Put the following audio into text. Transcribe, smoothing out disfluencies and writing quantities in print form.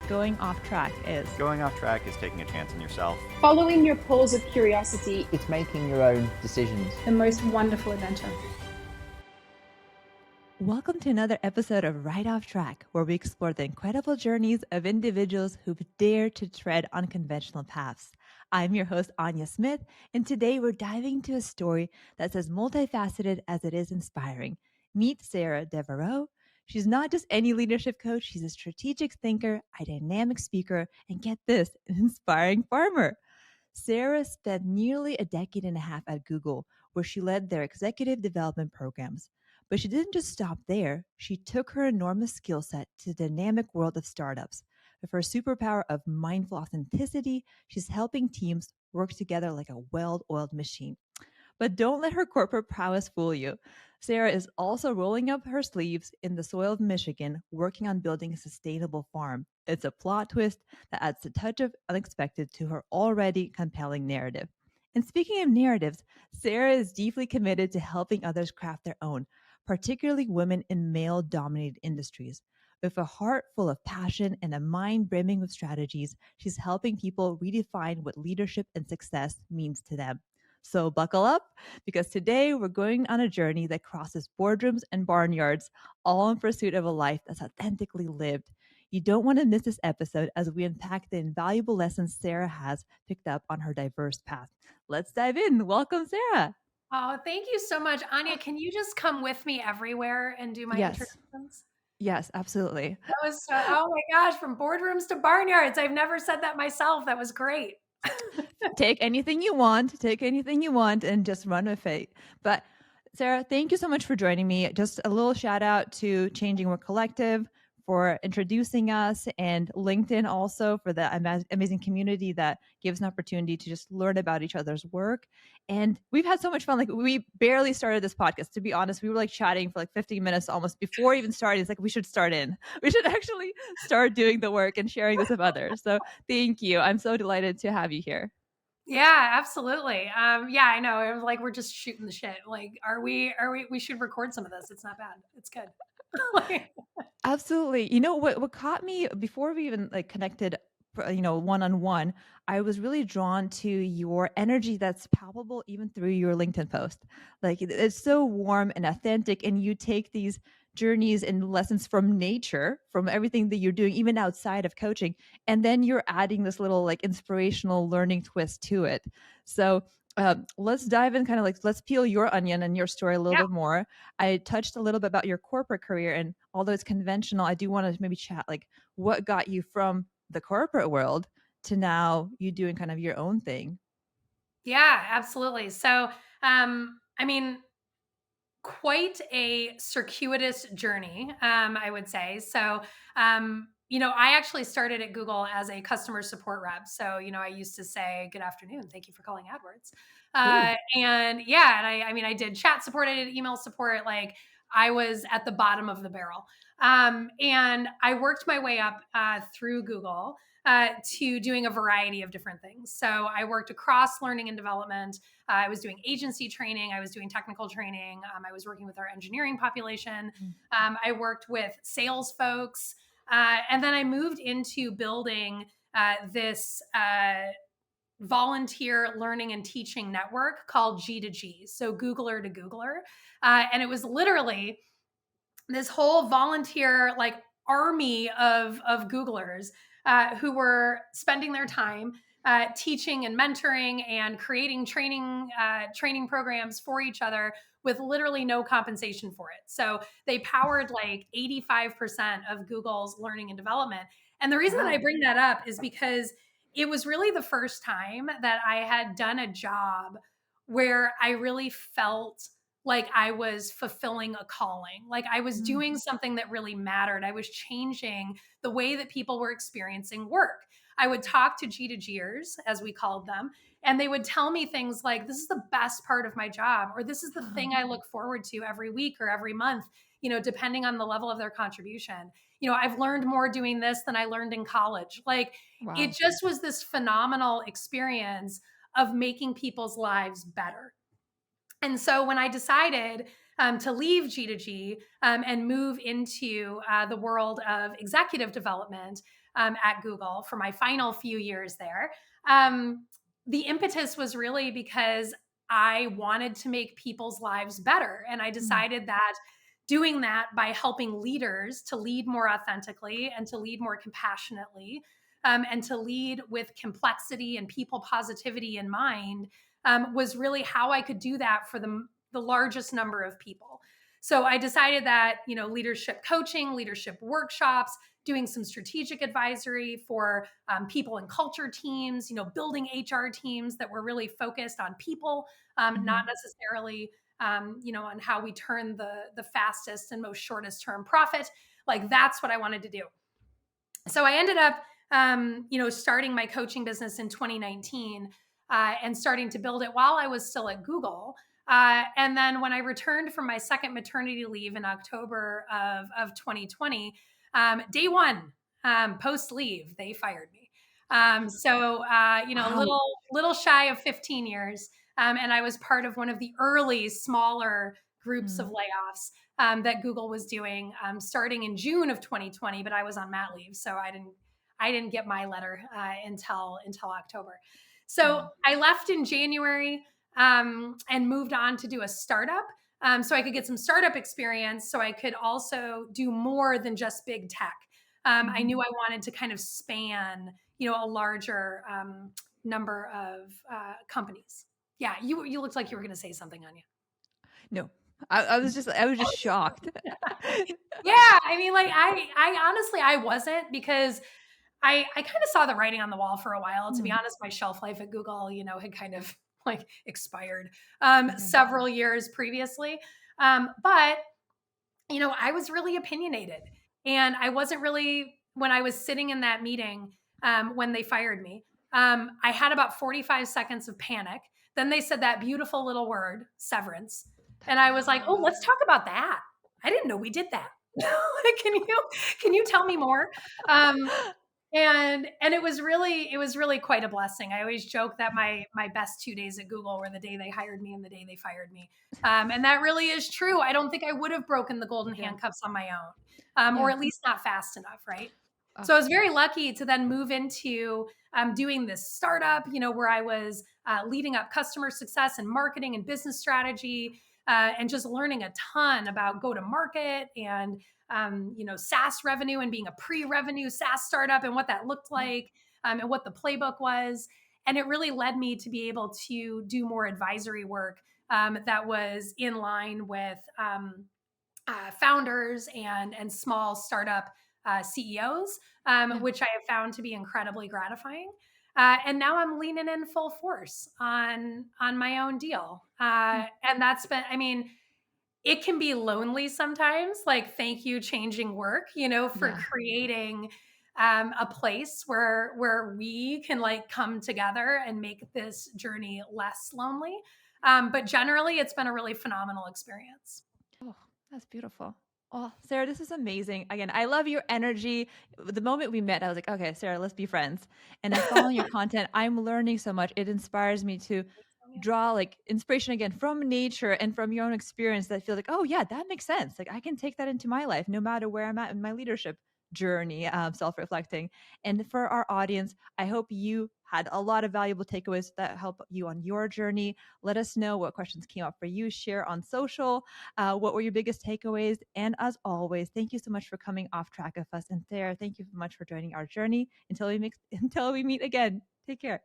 going off track is. Going off track is taking a chance on yourself. Following your pulse of curiosity. It's making your own decisions. The most wonderful adventure. Welcome to another episode of Right Off Track, where we explore the incredible journeys of individuals who've dared to tread unconventional paths. I'm your host, Anya Smith, and today we're diving into a story that's as multifaceted as it is inspiring. Meet Sarah Devereaux. She's not just any leadership coach, she's a strategic thinker, a dynamic speaker, and get this, an inspiring farmer. Sarah spent nearly a decade and a half at Google, where she led their executive development programs. But she didn't just stop there. She took her enormous skill set to the dynamic world of startups. With her superpower of mindful authenticity, she's helping teams work together like a well-oiled machine. But don't let her corporate prowess fool you. Sarah is also rolling up her sleeves in the soil of Michigan, working on building a sustainable farm. It's a plot twist that adds a touch of unexpected to her already compelling narrative. And speaking of narratives, Sarah is deeply committed to helping others craft their own, particularly women in male-dominated industries. With a heart full of passion and a mind brimming with strategies, she's helping people redefine what leadership and success means to them. So buckle up, because today we're going on a journey that crosses boardrooms and barnyards, all in pursuit of a life that's authentically lived. You don't want to miss this episode as we unpack the invaluable lessons Sarah has picked up on her diverse path. Let's dive in. Welcome, Sarah. Oh, thank you so much. Anya, can you just come with me everywhere and do my Yes. introductions? Yes, absolutely. That was oh my gosh, from boardrooms to barnyards. I've never said that myself. That was great. Take anything you want, and just run with it. But Sarah, thank you so much for joining me. Just a little shout out to Changing Work Collective for introducing us, and LinkedIn also for the amazing community that gives an opportunity to just learn about each other's work. And we've had so much fun. Like, we barely started this podcast, to be honest. We were like chatting for like 15 minutes almost before even starting. It's like, we should actually start doing the work and sharing this with others. So thank you. I'm so delighted to have you here. Yeah, absolutely. Yeah, I know. It was like we're just shooting the shit. Like, we should record some of this. It's not bad. It's good. Absolutely. You know what caught me before we even like connected, one-on-one, I was really drawn to your energy that's palpable even through your LinkedIn post. Like, it's so warm and authentic, and you take these journeys and lessons from nature, from everything that you're doing, even outside of coaching, and then you're adding this little like inspirational learning twist to it. So let's dive in, kind of like, let's peel your onion and your story a little bit more. I touched a little bit about your corporate career, and although it's conventional, I do want to maybe chat like what got you from the corporate world to now you doing kind of your own thing. Yeah, absolutely. So, I mean, quite a circuitous journey, I would say. So, I actually started at Google as a customer support rep. So, I used to say, "Good afternoon, thank you for calling AdWords." And yeah, and I did chat support, I did email support. Like, I was at the bottom of the barrel. And I worked my way up through Google to doing a variety of different things. So I worked across learning and development. I was doing agency training. I was doing technical training. I was working with our engineering population. I worked with sales folks. And then I moved into building this volunteer learning and teaching network called G2G. So Googler to Googler. And it was literally this whole volunteer like army of Googlers who were spending their time teaching and mentoring and creating training programs for each other with literally no compensation for it. So they powered like 85% of Google's learning and development. And the reason that I bring that up is because it was really the first time that I had done a job where I really felt like I was fulfilling a calling, like I was doing something that really mattered. I was changing the way that people were experiencing work. I would talk to G2Gers, as we called them, and they would tell me things like, "This is the best part of my job," or "This is the thing I look forward to every week or every month," depending on the level of their contribution. "I've learned more doing this than I learned in college." Like, it just was this phenomenal experience of making people's lives better. And so when I decided to leave G2G and move into the world of executive development, at Google for my final few years there. The impetus was really because I wanted to make people's lives better. And I decided that doing that by helping leaders to lead more authentically and to lead more compassionately, and to lead with complexity and people positivity in mind, was really how I could do that for the largest number of people. So I decided that, leadership coaching, leadership workshops, doing some strategic advisory for people and culture teams, building HR teams that were really focused on people, not necessarily, on how we turn the fastest and most shortest term profit. Like that's what I wanted to do. So I ended up, starting my coaching business in 2019, and starting to build it while I was still at Google. And then when I returned from my second maternity leave in October of 2020, day one, post leave, they fired me. Wow. Little shy of 15 years. And I was part of one of the early smaller groups of Mm. layoffs that Google was doing, starting in June of 2020, but I was on mat leave, so I didn't get my letter until October. So Wow. I left in January, and moved on to do a startup, so I could get some startup experience, so I could also do more than just big tech. I knew I wanted to kind of span, a larger number of companies. Yeah, you looked like you were going to say something, Anya. No, I was just shocked. Yeah, I mean, like I honestly I wasn't, because I kind of saw the writing on the wall for a while. To be Mm, honest, my shelf life at Google, had kind of like expired okay. several years previously. But I was really opinionated, and I wasn't really, when I was sitting in that meeting, when they fired me. I had about 45 seconds of panic. Then they said that beautiful little word, severance, and I was like, "Oh, let's talk about that. I didn't know we did that. Can you tell me more?" And it was really quite a blessing. I always joke that my best 2 days at Google were the day they hired me and the day they fired me, and that really is true. I don't think I would have broken the golden Yeah. handcuffs on my own, or Yeah. at least not fast enough, right? Oh, So I was very lucky to then move into doing this startup, where I was leading up customer success and marketing and business strategy, and just learning a ton about go to market and SaaS revenue, and being a pre-revenue SaaS startup and what that looked like, and what the playbook was. And it really led me to be able to do more advisory work that was in line with founders and small startup CEOs, yeah. which I have found to be incredibly gratifying. And now I'm leaning in full force on my own deal, Mm, and that's been. I mean, it can be lonely sometimes. Like, thank you, changing work, for yeah. creating a place where we can like come together and make this journey less lonely. But generally, it's been a really phenomenal experience. Oh, that's beautiful. Oh, Sarah, this is amazing. Again, I love your energy. The moment we met, I was like, okay, Sarah, let's be friends. And I'm following your content. I'm learning so much. It inspires me to draw like inspiration again from nature and from your own experience that feel like, oh, yeah, that makes sense. Like I can take that into my life no matter where I'm at in my leadership journey, self reflecting. And for our audience, I hope you had a lot of valuable takeaways that help you on your journey. Let us know what questions came up for you. Share on social. What were your biggest takeaways? And as always, thank you so much for coming off track of us. And Sarah, thank you so much for joining our journey. Until we meet again. Take care.